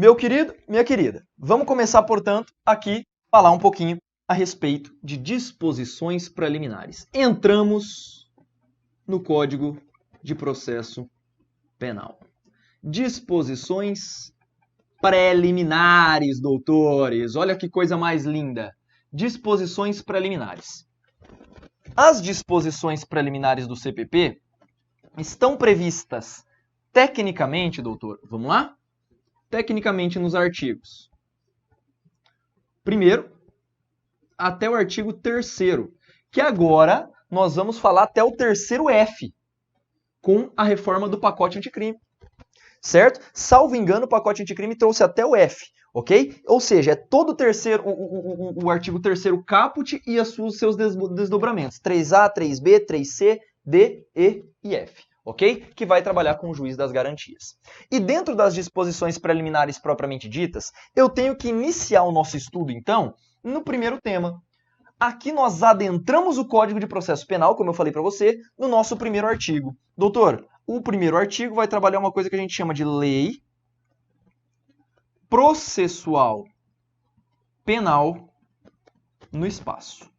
Meu querido, minha querida, vamos começar, portanto, aqui falar um pouquinho a respeito de disposições preliminares. Entramos no Código de Processo Penal. Disposições preliminares, doutores. Olha que coisa mais linda. Disposições preliminares. As disposições preliminares do CPP estão previstas tecnicamente, doutor, vamos lá? Tecnicamente nos artigos. Primeiro, até o artigo 3º, que agora nós vamos falar até o 3º F, com a reforma do pacote anticrime. Certo? Salvo engano, o pacote anticrime trouxe até o F, ok? Ou seja, é todo o artigo 3º caput e os seus desdobramentos. 3A, 3B, 3C, D, E e F. Ok? Que vai trabalhar com o juiz das garantias. E dentro das disposições preliminares propriamente ditas, eu tenho que iniciar o nosso estudo, então, no primeiro tema. Aqui nós adentramos o Código de Processo Penal, como eu falei para você, no nosso primeiro artigo. Doutor, o primeiro artigo vai trabalhar uma coisa que a gente chama de Lei Processual Penal no Espaço.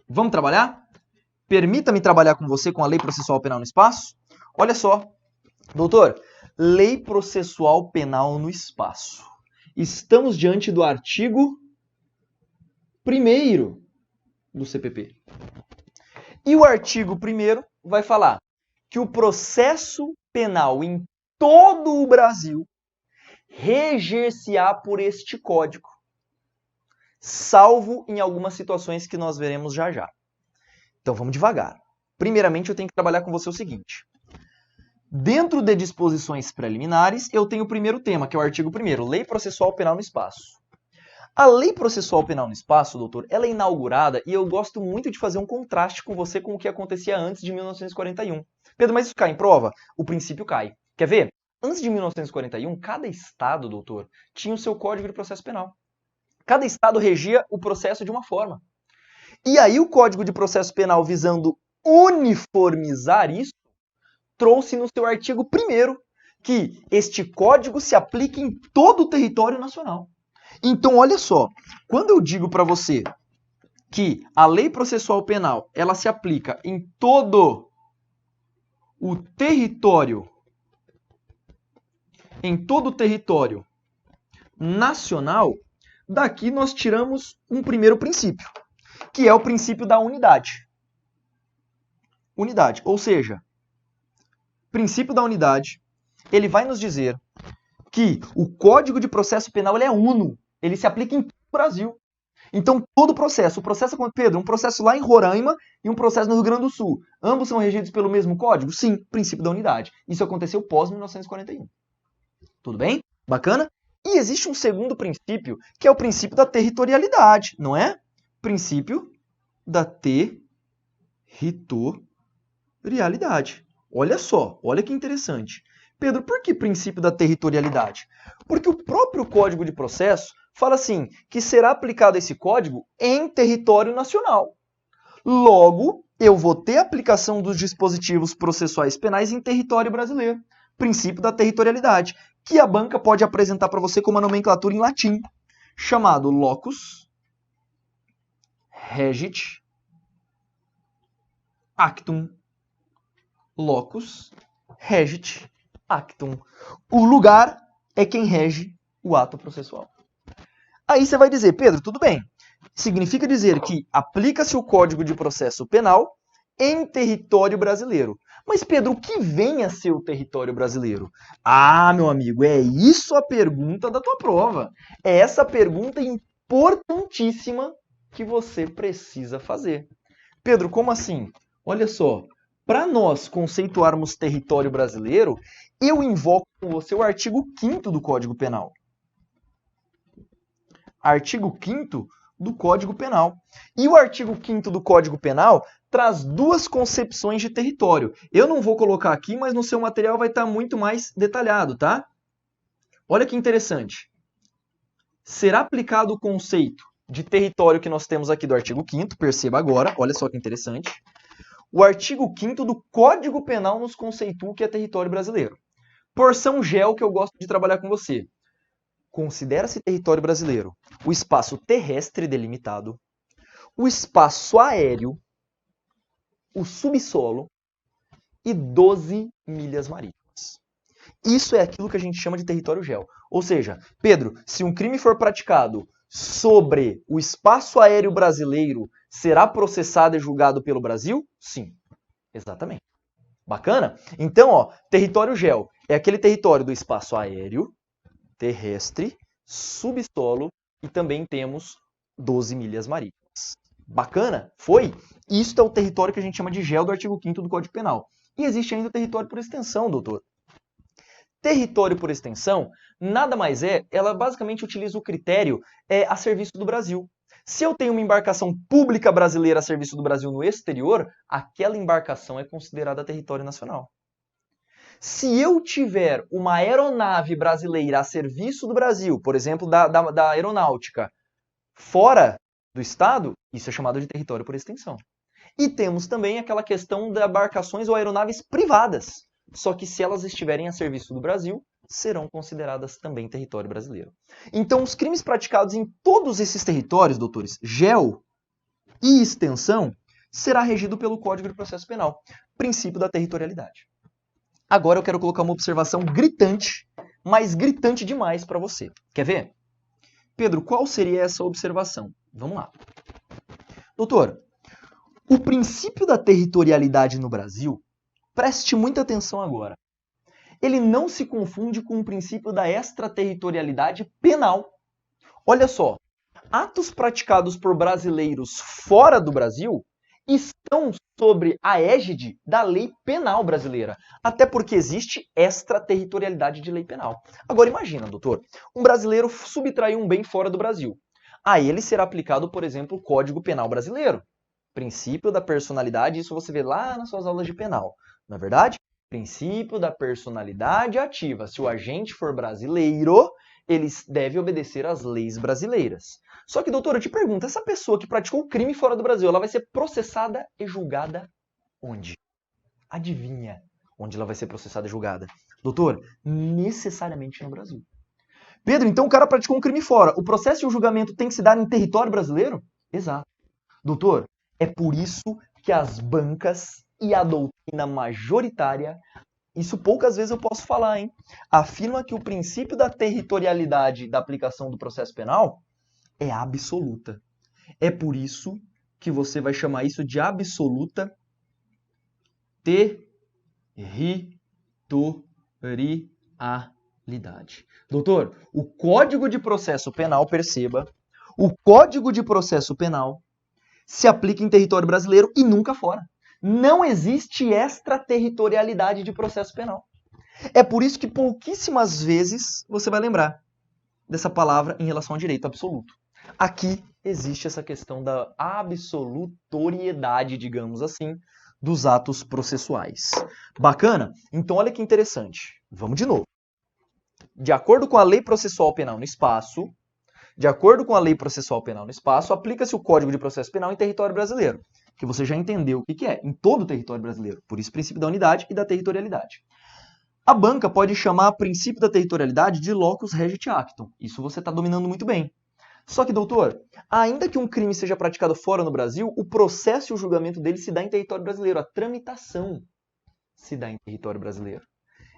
Vamos trabalhar? Permita-me trabalhar com você com a Lei Processual Penal no Espaço? Olha só, doutor, Lei Processual Penal no Espaço. Estamos diante do artigo 1º do CPP. E o artigo 1º vai falar que o processo penal em todo o Brasil reger-se-á por este código, salvo em algumas situações que nós veremos já já. Então vamos devagar. Primeiramente eu tenho que trabalhar com você o seguinte. Dentro de disposições preliminares, eu tenho o primeiro tema, que é o artigo 1º, Lei Processual Penal no Espaço. A Lei Processual Penal no Espaço, doutor, ela é inaugurada e eu gosto muito de fazer um contraste com você com o que acontecia antes de 1941. Pedro, mas isso cai em prova? O princípio cai. Quer ver? Antes de 1941, cada estado, doutor, tinha o seu Código de Processo Penal. Cada estado regia o processo de uma forma. E aí o Código de Processo Penal, visando uniformizar isso, trouxe no seu artigo 1º que este código se aplica em todo o território nacional. Então, olha só, quando eu digo para você que a Lei Processual Penal ela se aplica em todo o território, nacional, daqui nós tiramos um primeiro princípio, que é o princípio da unidade. Unidade, ou seja, princípio da unidade, ele vai nos dizer que o Código de Processo Penal ele é uno, ele se aplica em todo o Brasil. Então, todo o processo, Pedro, um processo lá em Roraima e um processo no Rio Grande do Sul, ambos são regidos pelo mesmo código? Sim, princípio da unidade. Isso aconteceu pós-1941. Tudo bem? Bacana? E existe um segundo princípio, que é o princípio da territorialidade, não é? Princípio da territorialidade. Olha só, olha que interessante. Pedro, por que princípio da territorialidade? Porque o próprio Código de Processo fala assim, que será aplicado esse código em território nacional. Logo, eu vou ter aplicação dos dispositivos processuais penais em território brasileiro. Princípio da territorialidade, que a banca pode apresentar para você com uma nomenclatura em latim, chamado locus regit actum. Locus regit actum. O lugar é quem rege o ato processual. Aí você vai dizer, Pedro, tudo bem. Significa dizer que aplica-se o Código de Processo Penal em território brasileiro. Mas, Pedro, o que vem a ser o território brasileiro? Ah, meu amigo, é isso a pergunta da tua prova. É essa pergunta importantíssima que você precisa fazer. Pedro, como assim? Olha só, para nós conceituarmos território brasileiro, eu invoco com você o artigo 5º do Código Penal. Artigo 5º do Código Penal. E o artigo 5º do Código Penal traz duas concepções de território. Eu não vou colocar aqui, mas no seu material vai estar muito mais detalhado, tá? Olha que interessante. Será aplicado o conceito de território que nós temos aqui do artigo 5º, perceba agora, olha só que interessante. O artigo 5º do Código Penal nos conceitua o que é território brasileiro. Porção gel que eu gosto de trabalhar com você. Considera-se território brasileiro o espaço terrestre delimitado, o espaço aéreo, o subsolo e 12 milhas marítimas. Isso é aquilo que a gente chama de território gel. Ou seja, Pedro, se um crime for praticado sobre o espaço aéreo brasileiro, será processado e julgado pelo Brasil? Sim, exatamente. Bacana? Então, ó, território gel é aquele território do espaço aéreo, terrestre, subsolo e também temos 12 milhas marítimas. Bacana? Foi? Isso é o território que a gente chama de gel do artigo 5º do Código Penal. E existe ainda o território por extensão, doutor. Território por extensão nada mais é, ela basicamente utiliza o critério a serviço do Brasil. Se eu tenho uma embarcação pública brasileira a serviço do Brasil no exterior, aquela embarcação é considerada território nacional. Se eu tiver uma aeronave brasileira a serviço do Brasil, por exemplo, da aeronáutica, fora do estado, isso é chamado de território por extensão. E temos também aquela questão de embarcações ou aeronaves privadas. Só que se elas estiverem a serviço do Brasil, serão consideradas também território brasileiro. Então, os crimes praticados em todos esses territórios, doutores, gel e extensão, será regido pelo Código de Processo Penal, princípio da territorialidade. Agora eu quero colocar uma observação gritante, mas gritante demais para você. Quer ver? Pedro, qual seria essa observação? Vamos lá. Doutor, o princípio da territorialidade no Brasil, preste muita atenção agora, ele não se confunde com o princípio da extraterritorialidade penal. Olha só, atos praticados por brasileiros fora do Brasil estão sobre a égide da lei penal brasileira, até porque existe extraterritorialidade de lei penal. Agora imagina, doutor, um brasileiro subtraiu um bem fora do Brasil. A ele será aplicado, por exemplo, o Código Penal brasileiro. Princípio da personalidade, isso você vê lá nas suas aulas de penal. Não é verdade? Princípio da personalidade ativa. Se o agente for brasileiro, ele deve obedecer às leis brasileiras. Só que, doutor, eu te pergunto, essa pessoa que praticou o crime fora do Brasil, ela vai ser processada e julgada onde? Adivinha onde ela vai ser processada e julgada? Doutor, necessariamente no Brasil. Pedro, então o cara praticou um crime fora. O processo e o julgamento tem que se dar em território brasileiro? Exato. Doutor, é por isso que as bancas e a doutrina majoritária, isso poucas vezes eu posso falar, hein? Afirma que o princípio da territorialidade da aplicação do processo penal é absoluta. É por isso que você vai chamar isso de absoluta territorialidade. Doutor, o Código de Processo Penal, perceba, o Código de Processo Penal se aplica em território brasileiro e nunca fora. Não existe extraterritorialidade de processo penal. É por isso que pouquíssimas vezes você vai lembrar dessa palavra em relação ao direito absoluto. Aqui existe essa questão da absolutoriedade, digamos assim, dos atos processuais. Bacana? Então olha que interessante. Vamos de novo. De acordo com a Lei Processual Penal no Espaço, aplica-se o Código de Processo Penal em território brasileiro, que você já entendeu o que é, em todo o território brasileiro. Por isso, o princípio da unidade e da territorialidade. A banca pode chamar o princípio da territorialidade de locus regit actum. Isso você está dominando muito bem. Só que, doutor, ainda que um crime seja praticado fora no Brasil, o processo e o julgamento dele se dá em território brasileiro. A tramitação se dá em território brasileiro.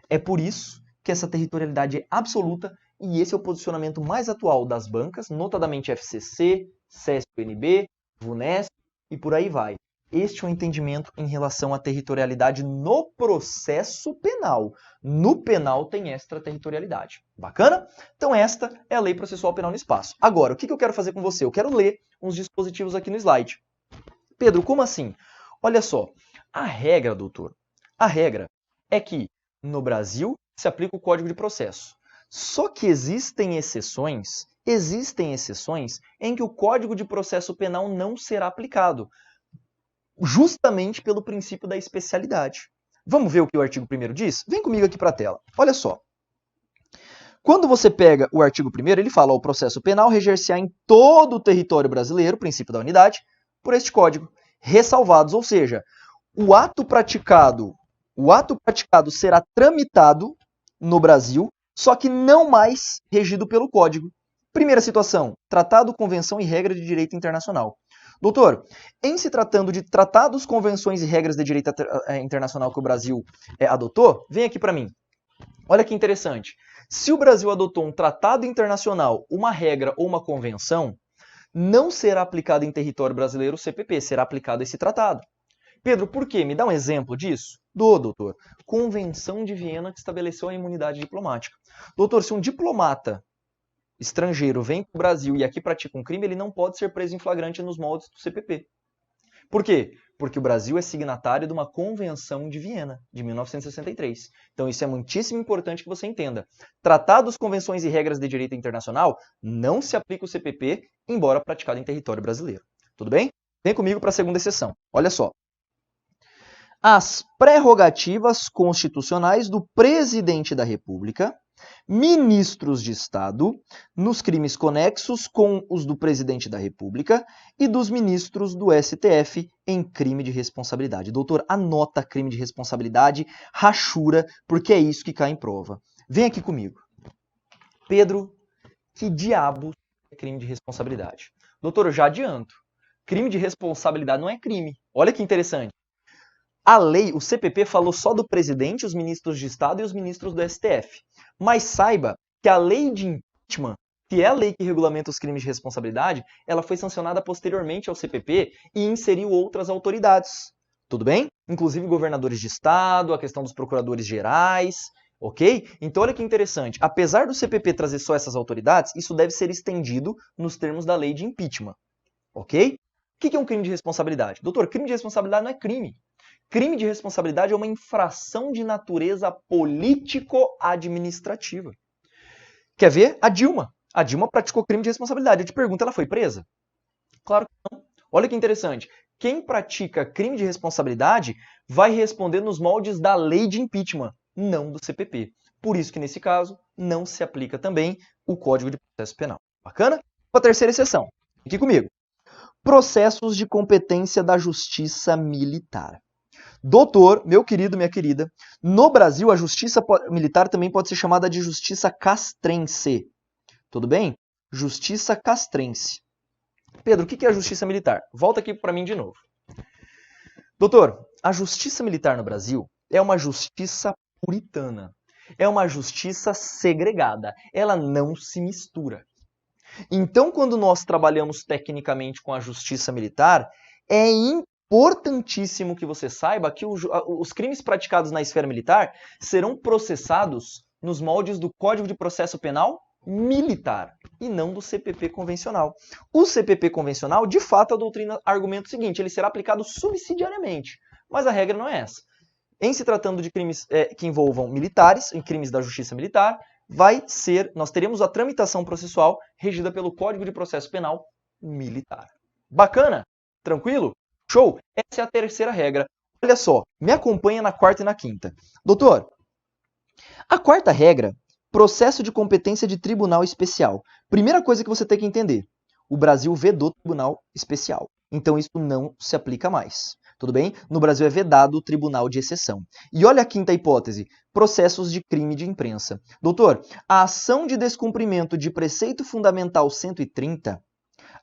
É por isso que essa territorialidade é absoluta e esse é o posicionamento mais atual das bancas, notadamente FCC, CESP-UNB, VUNESP e por aí vai. Este é o entendimento em relação à territorialidade no processo penal. No penal tem extraterritorialidade. Bacana? Então esta é a Lei Processual Penal no Espaço. Agora, o que eu quero fazer com você? Eu quero ler uns dispositivos aqui no slide. Pedro, como assim? Olha só, a regra, doutor, a regra é que no Brasil se aplica o Código de Processo. Só que existem exceções em que o Código de Processo Penal não será aplicado, justamente pelo princípio da especialidade. Vamos ver o que o artigo 1º diz? Vem comigo aqui para a tela. Olha só. Quando você pega o artigo 1º, ele fala: o processo penal reger-se-á em todo o território brasileiro, princípio da unidade, por este código, ressalvados, ou seja, o ato praticado será tramitado no Brasil, só que não mais regido pelo Código. Primeira situação, tratado, convenção e regra de direito internacional. Doutor, em se tratando de tratados, convenções e regras de direito internacional que o Brasil adotou, vem aqui para mim. Olha que interessante. Se o Brasil adotou um tratado internacional, uma regra ou uma convenção, não será aplicado em território brasileiro o CPP, será aplicado esse tratado. Pedro, por quê? Me dá um exemplo disso? Doutor. Convenção de Viena que estabeleceu a imunidade diplomática. Doutor, se um diplomata estrangeiro vem para o Brasil e aqui pratica um crime, ele não pode ser preso em flagrante nos moldes do CPP. Por quê? Porque o Brasil é signatário de uma Convenção de Viena, de 1963. Então isso é muitíssimo importante que você entenda. Tratados, convenções e regras de direito internacional não se aplica o CPP, embora praticado em território brasileiro. Tudo bem? Vem comigo para a segunda exceção. Olha só. As prerrogativas constitucionais do presidente da República, ministros de Estado, nos crimes conexos com os do presidente da República e dos ministros do STF em crime de responsabilidade. Doutor, anota crime de responsabilidade, rachura, porque é isso que cai em prova. Vem aqui comigo. Pedro, que diabos é crime de responsabilidade? Doutor, eu já adianto. Crime de responsabilidade não é crime. Olha que interessante. A lei, o CPP, falou só do presidente, os ministros de Estado e os ministros do STF. Mas saiba que a lei de impeachment, que é a lei que regulamenta os crimes de responsabilidade, ela foi sancionada posteriormente ao CPP e inseriu outras autoridades. Tudo bem? Inclusive governadores de Estado, a questão dos procuradores gerais, ok? Então olha que interessante. Apesar do CPP trazer só essas autoridades, isso deve ser estendido nos termos da lei de impeachment. Ok? O que é um crime de responsabilidade? Doutor, crime de responsabilidade não é crime. Crime de responsabilidade é uma infração de natureza político-administrativa. Quer ver? A Dilma. A Dilma praticou crime de responsabilidade. Eu te pergunto, ela foi presa? Claro que não. Olha que interessante. Quem pratica crime de responsabilidade vai responder nos moldes da lei de impeachment, não do CPP. Por isso que, nesse caso, não se aplica também o Código de Processo Penal. Bacana? Para a terceira exceção. Aqui comigo. Processos de competência da Justiça Militar. Doutor, meu querido, minha querida, no Brasil a justiça militar também pode ser chamada de justiça castrense. Tudo bem? Justiça castrense. Pedro, o que é a justiça militar? Volta aqui para mim de novo. Doutor, a justiça militar no Brasil é uma justiça puritana. É uma justiça segregada. Ela não se mistura. Então, quando nós trabalhamos tecnicamente com a justiça militar, é importantíssimo que você saiba que os crimes praticados na esfera militar serão processados nos moldes do Código de Processo Penal militar e não do CPP convencional. O CPP convencional, de fato, a doutrina argumenta o seguinte, ele será aplicado subsidiariamente, mas a regra não é essa. Em se tratando de crimes que envolvam militares, em crimes da justiça militar, nós teremos a tramitação processual regida pelo Código de Processo Penal militar. Bacana? Tranquilo? Show? Essa é a terceira regra. Olha só, me acompanha na quarta e na quinta. Doutor, a quarta regra, processo de competência de tribunal especial. Primeira coisa que você tem que entender, o Brasil vedou tribunal especial. Então isso não se aplica mais. Tudo bem? No Brasil é vedado o tribunal de exceção. E olha a quinta hipótese, processos de crime de imprensa. Doutor, a ação de descumprimento de preceito fundamental 130,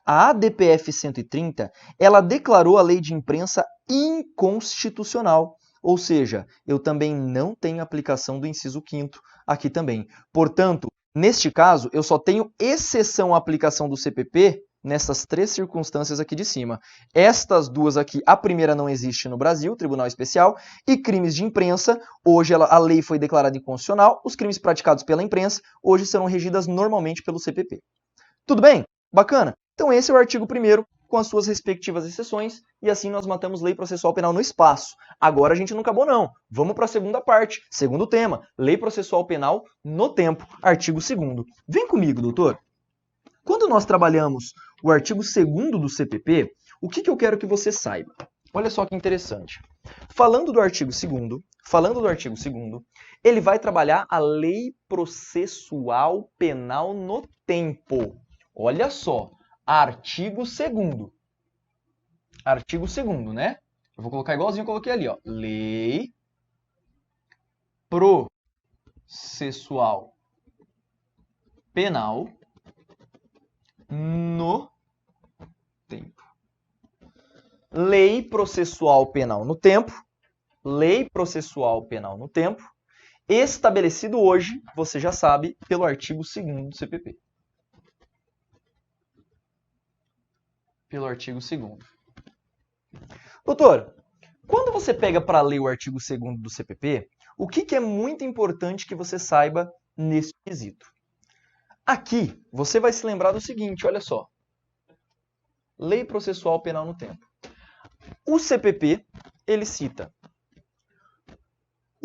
a ADPF 130, ela declarou a lei de imprensa inconstitucional. Ou seja, eu também não tenho aplicação do inciso 5º aqui também. Portanto, neste caso, eu só tenho exceção à aplicação do CPP nessas três circunstâncias aqui de cima. Estas duas aqui, a primeira não existe no Brasil, Tribunal Especial, e crimes de imprensa, hoje a lei foi declarada inconstitucional, os crimes praticados pela imprensa, hoje serão regidas normalmente pelo CPP. Tudo bem? Bacana? Então esse é o artigo 1º, com as suas respectivas exceções, e assim nós matamos lei processual penal no espaço. Agora a gente não acabou não. Vamos para a segunda parte, segundo tema, lei processual penal no tempo, artigo 2º. Vem comigo, doutor. Quando nós trabalhamos o artigo 2º do CPP, o que eu quero que você saiba? Olha só que interessante. Falando do artigo 2º, ele vai trabalhar a lei processual penal no tempo. Olha só, artigo 2º. Artigo 2º, né? Eu vou colocar igualzinho eu coloquei ali, ó. Lei processual penal no tempo. Lei processual penal no tempo. Lei processual penal no tempo. Estabelecido hoje, você já sabe, pelo artigo 2º do CPP. Pelo artigo 2º. Doutor, quando você pega para ler o artigo 2º do CPP, o que é muito importante que você saiba nesse quesito? Aqui, você vai se lembrar do seguinte, olha só. Lei processual penal no tempo. O CPP, ele cita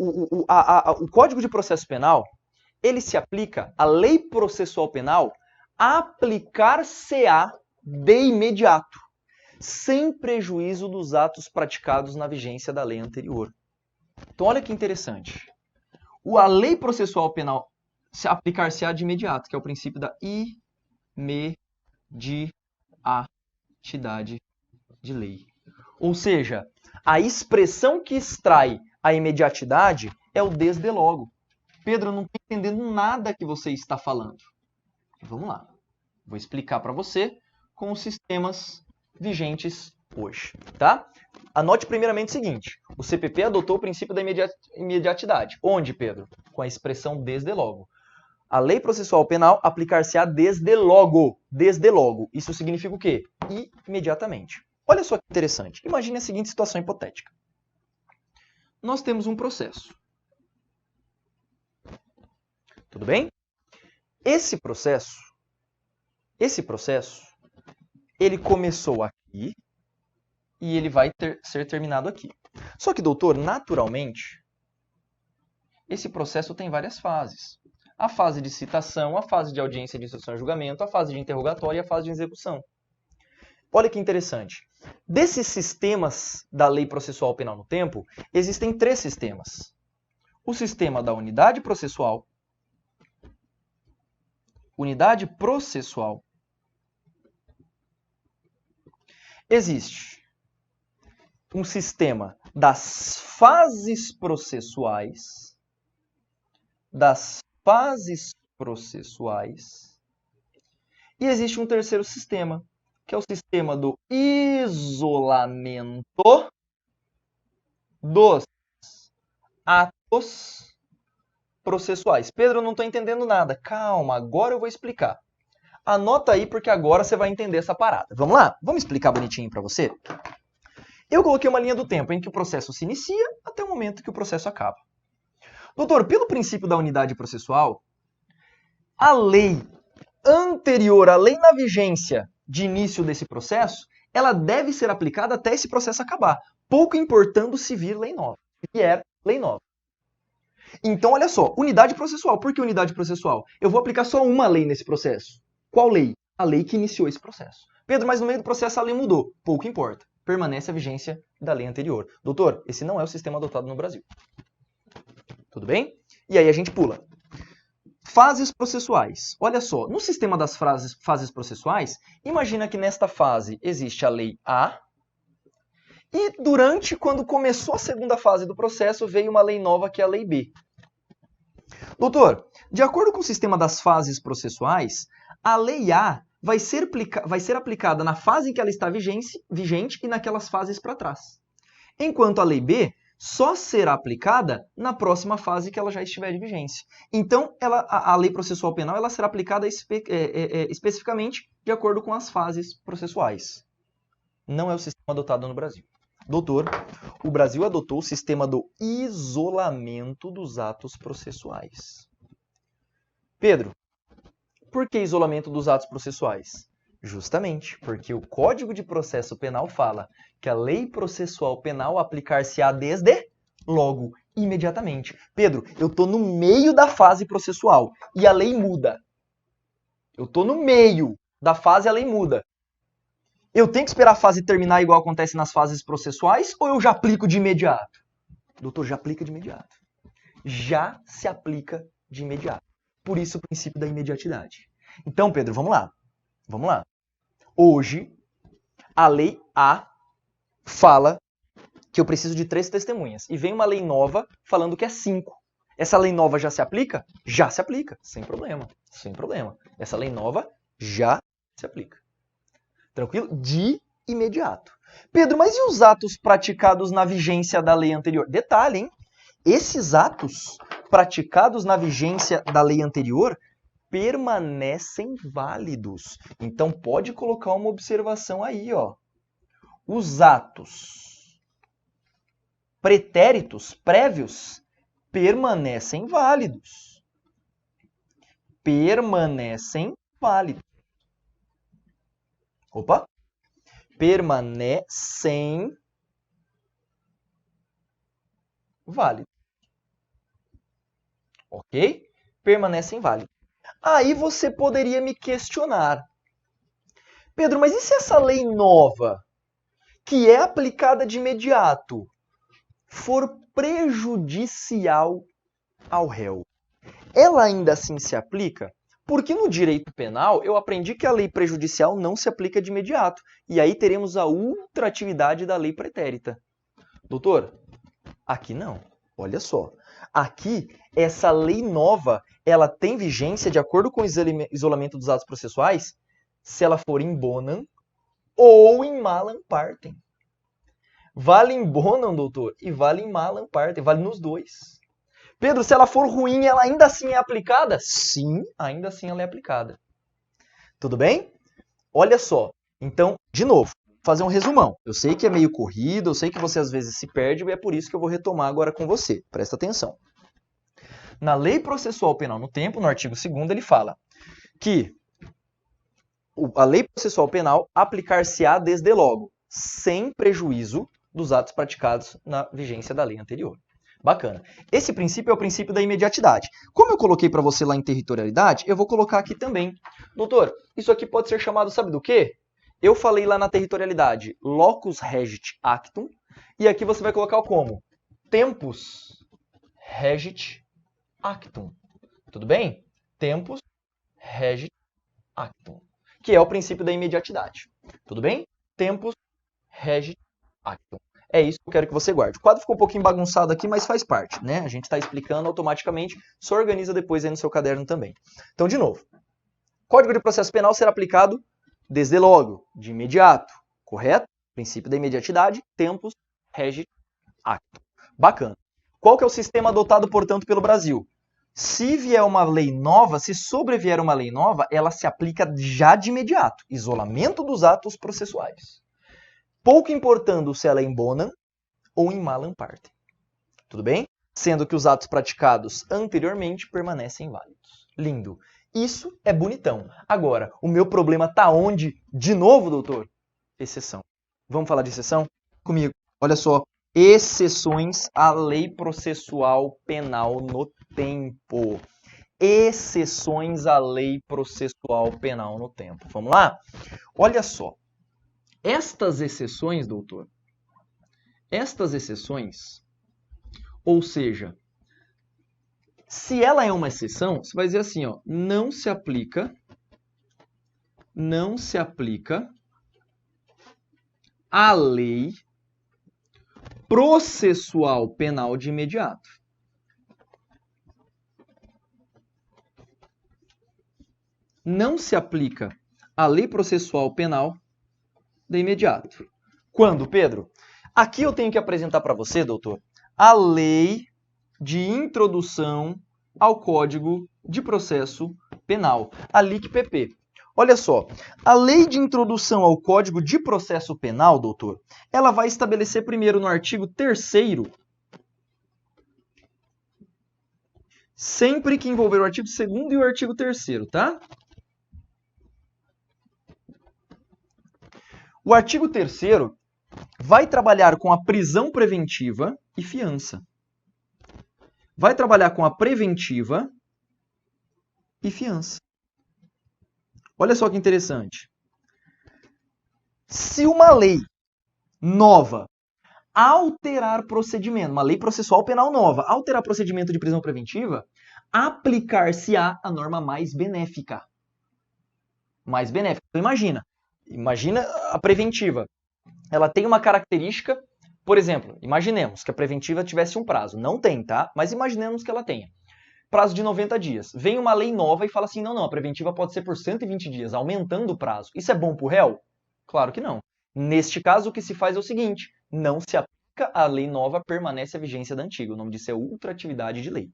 o Código de Processo Penal, ele se aplica, a lei processual penal, aplicar-se-á de imediato, sem prejuízo dos atos praticados na vigência da lei anterior. Então, olha que interessante. A lei processual penal se aplicar-se-á de imediato, que é o princípio da imediatidade de lei. Ou seja, a expressão que extrai a imediatidade é o desde logo. Pedro, eu não estou entendendo nada que você está falando. Vamos lá. Vou explicar para você com os sistemas vigentes hoje, tá? Anote primeiramente o seguinte. O CPP adotou o princípio da imediatidade. Onde, Pedro? Com a expressão desde logo. A lei processual penal aplicar-se-á desde logo. Desde logo. Isso significa o quê? Imediatamente. Olha só que interessante. Imagine a seguinte situação hipotética. Nós temos um processo. Tudo bem? Esse processo, ele começou aqui e ele vai ser terminado aqui. Só que, doutor, naturalmente, esse processo tem várias fases. A fase de citação, a fase de audiência de instrução e julgamento, a fase de interrogatório e a fase de execução. Olha que interessante. Desses sistemas da lei processual penal no tempo, existem 3 sistemas. O sistema da unidade processual. Unidade processual. Existe um sistema das fases processuais. E existe um terceiro sistema, que é o sistema do isolamento dos atos processuais. Pedro, eu não estou entendendo nada. Calma, agora eu vou explicar. Anota aí, porque agora você vai entender essa parada. Vamos lá? Vamos explicar bonitinho para você? Eu coloquei uma linha do tempo em que o processo se inicia até o momento que o processo acaba. Doutor, pelo princípio da unidade processual, a lei anterior, a lei na vigência de início desse processo, ela deve ser aplicada até esse processo acabar, pouco importando se vir lei nova, que é lei nova. Então, olha só, unidade processual. Por que unidade processual? Eu vou aplicar só uma lei nesse processo. Qual lei? A lei que iniciou esse processo. Pedro, mas no meio do processo a lei mudou. Pouco importa. Permanece a vigência da lei anterior. Doutor, esse não é o sistema adotado no Brasil. Tudo bem? E aí a gente pula. Fases processuais. Olha só, no sistema das fases processuais, imagina que nesta fase existe a lei A, e quando começou a segunda fase do processo, veio uma lei nova que é a lei B. Doutor, de acordo com o sistema das fases processuais, a lei A vai ser aplicada na fase em que ela está vigente e naquelas fases para trás. Enquanto a lei B só será aplicada na próxima fase que ela já estiver de vigência. Então, a lei processual penal ela será aplicada especificamente de acordo com as fases processuais. Não é o sistema adotado no Brasil. Doutor, o Brasil adotou o sistema do isolamento dos atos processuais. Pedro, por que isolamento dos atos processuais? Justamente porque o Código de Processo Penal fala que a lei processual penal aplicar-se-á desde logo, imediatamente. Pedro, eu estou no meio da fase processual e a lei muda. Eu estou no meio da fase e a lei muda. Eu tenho que esperar a fase terminar igual acontece nas fases processuais ou eu já aplico de imediato? Doutor, já aplica de imediato. Já se aplica de imediato. Por isso o princípio da imediatidade. Então, Pedro, vamos lá. Vamos lá. Hoje, a lei A fala que eu preciso de 3 testemunhas. E vem uma lei nova falando que é 5. Essa lei nova já se aplica? Já se aplica, sem problema, sem problema. Essa lei nova já se aplica. Tranquilo? De imediato. Pedro, mas e os atos praticados na vigência da lei anterior? Detalhe, hein? Esses atos praticados na vigência da lei anterior permanecem válidos. Então, pode colocar uma observação aí, ó. Os atos pretéritos, prévios, permanecem válidos. Permanecem válidos. Opa! Permanecem válidos. Ok? Permanecem válidos. Aí você poderia me questionar. Pedro, mas e se essa lei nova, que é aplicada de imediato, for prejudicial ao réu? Ela ainda assim se aplica? Porque no direito penal eu aprendi que a lei prejudicial não se aplica de imediato. E aí teremos a ultratividade da lei pretérita. Doutor, aqui não. Olha só. Aqui, essa lei nova, ela tem vigência de acordo com o isolamento dos atos processuais se ela for in bonam ou in malam partem. Vale in bonam, doutor, e vale in malam partem. Vale nos dois. Pedro, se ela for ruim, ela ainda assim é aplicada? Sim, ainda assim ela é aplicada. Tudo bem? Olha só. Então, de novo, vou fazer um resumão. Eu sei que é meio corrido, eu sei que você às vezes se perde, e é por isso que eu vou retomar agora com você. Presta atenção. Na Lei Processual Penal no Tempo, no artigo 2º, ele fala que a Lei Processual Penal aplicar-se-á desde logo, sem prejuízo dos atos praticados na vigência da lei anterior. Bacana. Esse princípio é o princípio da imediatidade. Como eu coloquei para você lá em territorialidade, eu vou colocar aqui também. Doutor, isso aqui pode ser chamado, sabe do quê? Eu falei lá na territorialidade, locus regit actum, e aqui você vai colocar como? Tempus regit actum. Tudo bem? Tempus regit actum, que é o princípio da imediatidade. Tudo bem? Tempus regit actum. É isso que eu quero que você guarde. O quadro ficou um pouquinho bagunçado aqui, mas faz parte, né? A gente está explicando automaticamente, só organiza depois aí no seu caderno também. Então, de novo, Código de Processo Penal será aplicado desde logo, de imediato, correto? Princípio da imediatidade, tempus regit actum. Bacana. Qual que é o sistema adotado, portanto, pelo Brasil? Se vier uma lei nova, se sobrevier uma lei nova, ela se aplica já de imediato. Isolamento dos atos processuais. Pouco importando se ela é in bonam ou in malam partem. Tudo bem? Sendo que os atos praticados anteriormente permanecem válidos. Lindo. Isso é bonitão. Agora, o meu problema está onde? De novo, doutor? Exceção. Vamos falar de exceção? Comigo. Olha só. Exceções à lei processual penal no tempo. Exceções à lei processual penal no tempo. Vamos lá? Olha só. Estas exceções, doutor, estas exceções, ou seja, se ela é uma exceção, você vai dizer assim, ó, não se aplica a lei processual penal de imediato. Não se aplica a lei processual penal de imediato. Quando, Pedro? Aqui eu tenho que apresentar para você, doutor, a lei de introdução ao Código de Processo Penal, a LIC-PP. Olha só, a lei de introdução ao Código de Processo Penal, doutor, ela vai estabelecer primeiro no artigo 3º, sempre que envolver o artigo 2º e o artigo 3º, tá? O artigo 3º vai trabalhar com a prisão preventiva e fiança. Vai trabalhar com a preventiva e fiança. Olha só que interessante. Se uma lei nova alterar procedimento, uma lei processual penal nova, alterar procedimento de prisão preventiva, aplicar-se-á a norma mais benéfica. Mais benéfica. Então, imagina a preventiva. Ela tem uma característica Por exemplo, imaginemos que a preventiva tivesse um prazo. Não tem, tá? Mas imaginemos que ela tenha. Prazo de 90 dias. Vem uma lei nova e fala assim, não, a preventiva pode ser por 120 dias, aumentando o prazo. Isso é bom para o réu? Claro que não. Neste caso, o que se faz é o seguinte, não se aplica a lei nova, permanece a vigência da antiga. O nome disso é ultratividade de lei.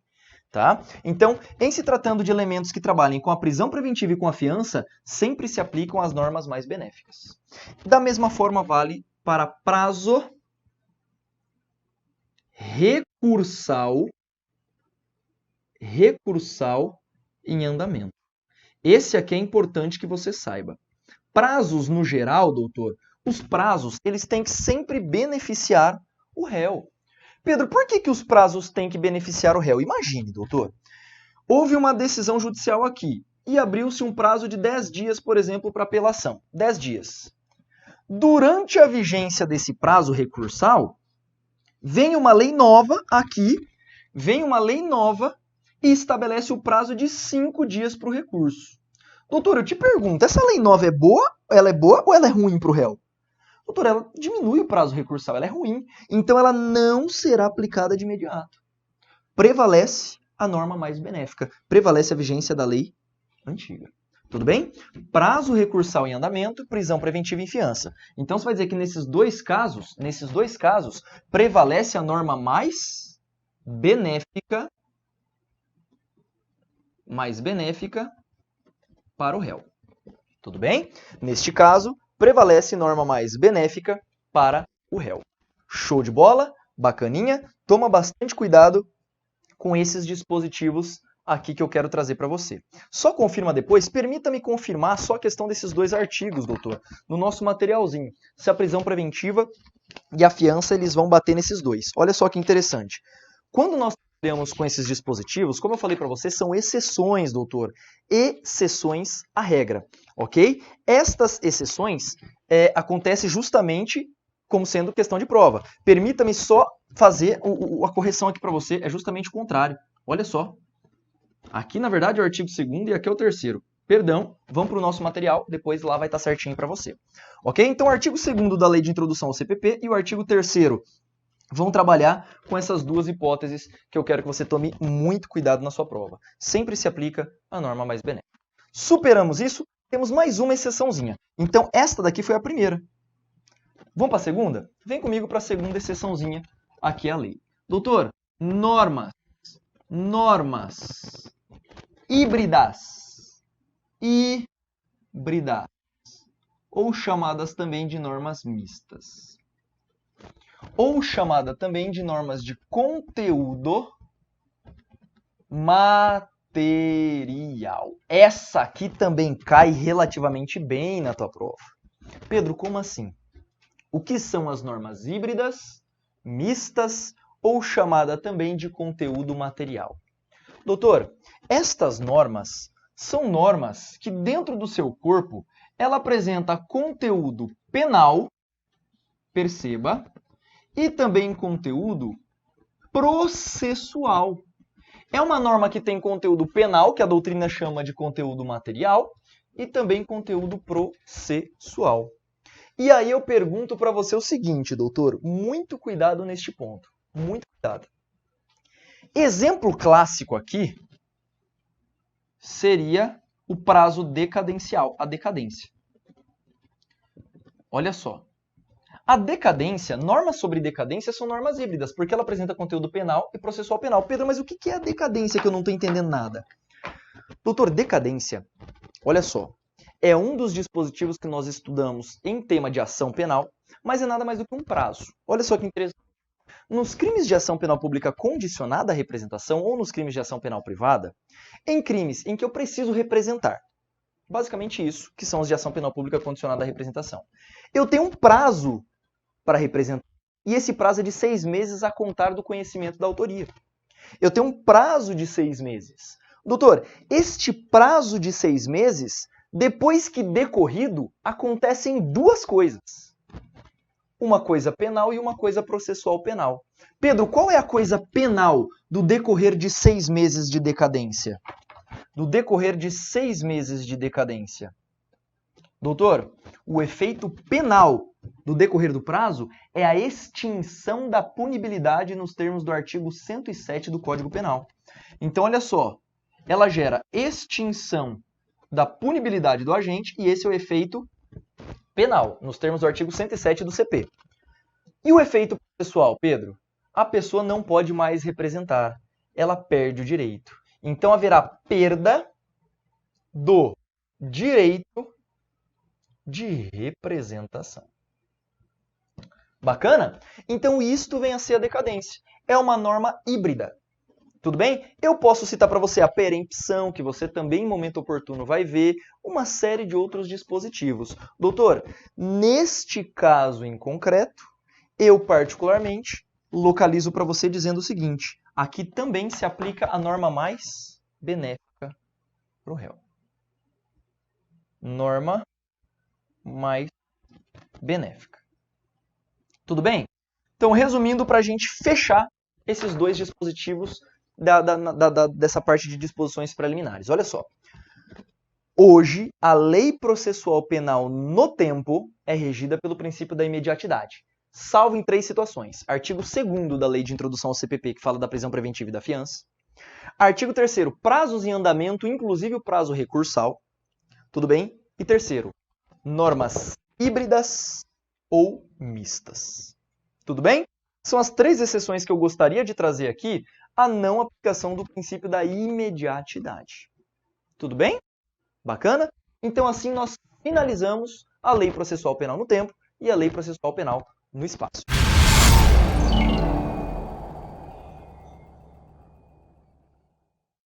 Tá? Então, em se tratando de elementos que trabalhem com a prisão preventiva e com a fiança, sempre se aplicam as normas mais benéficas. Da mesma forma, vale para prazo recursal em andamento. Esse aqui é importante que você saiba. Prazos, no geral, doutor, os prazos eles têm que sempre beneficiar o réu. Pedro, por que os prazos têm que beneficiar o réu? Imagine, doutor, houve uma decisão judicial aqui e abriu-se um prazo de 10 dias, por exemplo, para apelação. 10 dias. Durante a vigência desse prazo recursal, vem uma lei nova aqui, e estabelece o prazo de 5 dias para o recurso. Doutor, eu te pergunto, essa lei nova é boa? Ela é boa ou ela é ruim para o réu? Doutor, ela diminui o prazo recursal, ela é ruim. Então, ela não será aplicada de imediato. Prevalece a norma mais benéfica. Prevalece a vigência da lei antiga. Tudo bem? Prazo recursal em andamento, prisão preventiva e fiança. Então, você vai dizer que nesses dois casos, prevalece a norma mais benéfica para o réu. Tudo bem? Neste caso, prevalece norma mais benéfica para o réu. Show de bola? Bacaninha? Toma bastante cuidado com esses dispositivos aqui que eu quero trazer para você. Só confirma depois, permita-me confirmar só a questão desses dois artigos, doutor, no nosso materialzinho. Se a prisão preventiva e a fiança, eles vão bater nesses dois. Olha só que interessante. Quando nós trabalhamos com esses dispositivos, como eu falei para você, são exceções, doutor. Exceções à regra, ok? Estas exceções acontecem justamente como sendo questão de prova. Permita-me só fazer a correção aqui para você, é justamente o contrário. Olha só. Aqui, na verdade, é o artigo 2º e aqui é o 3º. Perdão, vamos para o nosso material, depois lá vai estar certinho para você. Ok? Então, o artigo 2º da Lei de Introdução ao CPP e o artigo 3º vão trabalhar com essas duas hipóteses que eu quero que você tome muito cuidado na sua prova. Sempre se aplica a norma mais benéfica. Superamos isso, temos mais uma exceçãozinha. Então, esta daqui foi a primeira. Vamos para a segunda? Vem comigo para a segunda exceçãozinha, aqui é a lei. Doutor, normas híbridas, ou chamadas também de normas mistas, ou chamada também de normas de conteúdo material. Essa aqui também cai relativamente bem na tua prova. Pedro, como assim? O que são as normas híbridas, mistas ou chamada também de conteúdo material? Doutor, estas normas são normas que dentro do seu corpo ela apresenta conteúdo penal, perceba, e também conteúdo processual. É uma norma que tem conteúdo penal, que a doutrina chama de conteúdo material, e também conteúdo processual. E aí eu pergunto para você o seguinte, doutor, muito cuidado neste ponto, muito cuidado. Exemplo clássico aqui seria o prazo decadencial, a decadência. Olha só. A decadência, normas sobre decadência são normas híbridas, porque ela apresenta conteúdo penal e processual penal. Pedro, mas o que é a decadência que eu não estou entendendo nada? Doutor, decadência, olha só, é um dos dispositivos que nós estudamos em tema de ação penal, mas é nada mais do que um prazo. Olha só que interessante. Nos crimes de ação penal pública condicionada à representação ou nos crimes de ação penal privada, em crimes em que eu preciso representar, basicamente isso, que são os de ação penal pública condicionada à representação, eu tenho um prazo para representar, e esse prazo é de 6 meses a contar do conhecimento da autoria. Eu tenho um prazo de 6 meses. Doutor, este prazo de 6 meses, depois que decorrido, acontecem duas coisas. Uma coisa penal e uma coisa processual penal. Pedro, qual é a coisa penal do decorrer de 6 meses de decadência? Do decorrer de 6 meses de decadência. Doutor, o efeito penal do decorrer do prazo é a extinção da punibilidade nos termos do artigo 107 do Código Penal. Então, olha só, ela gera extinção da punibilidade do agente e esse é o efeito penal, nos termos do artigo 107 do CP. E o efeito processual, Pedro? A pessoa não pode mais representar, ela perde o direito. Então, haverá perda do direito de representação. Bacana? Então, isto vem a ser a decadência. É uma norma híbrida. Tudo bem? Eu posso citar para você a perempção, que você também, em momento oportuno, vai ver, uma série de outros dispositivos. Doutor, neste caso em concreto, eu particularmente localizo para você dizendo o seguinte, aqui também se aplica a norma mais benéfica para o réu. Norma mais benéfica. Tudo bem? Então, resumindo, para a gente fechar esses dois dispositivos dessa parte de disposições preliminares. Olha só. Hoje, a lei processual penal no tempo é regida pelo princípio da imediatidade, salvo em 3 situações. Artigo 2º da Lei de Introdução ao CPP, que fala da prisão preventiva e da fiança. Artigo 3º, prazos em andamento, inclusive o prazo recursal. Tudo bem? E 3º, normas híbridas ou mistas. Tudo bem? São as 3 exceções que eu gostaria de trazer aqui a não aplicação do princípio da imediatidade. Tudo bem? Bacana? Então, assim, nós finalizamos a Lei Processual Penal no tempo e a Lei Processual Penal no espaço.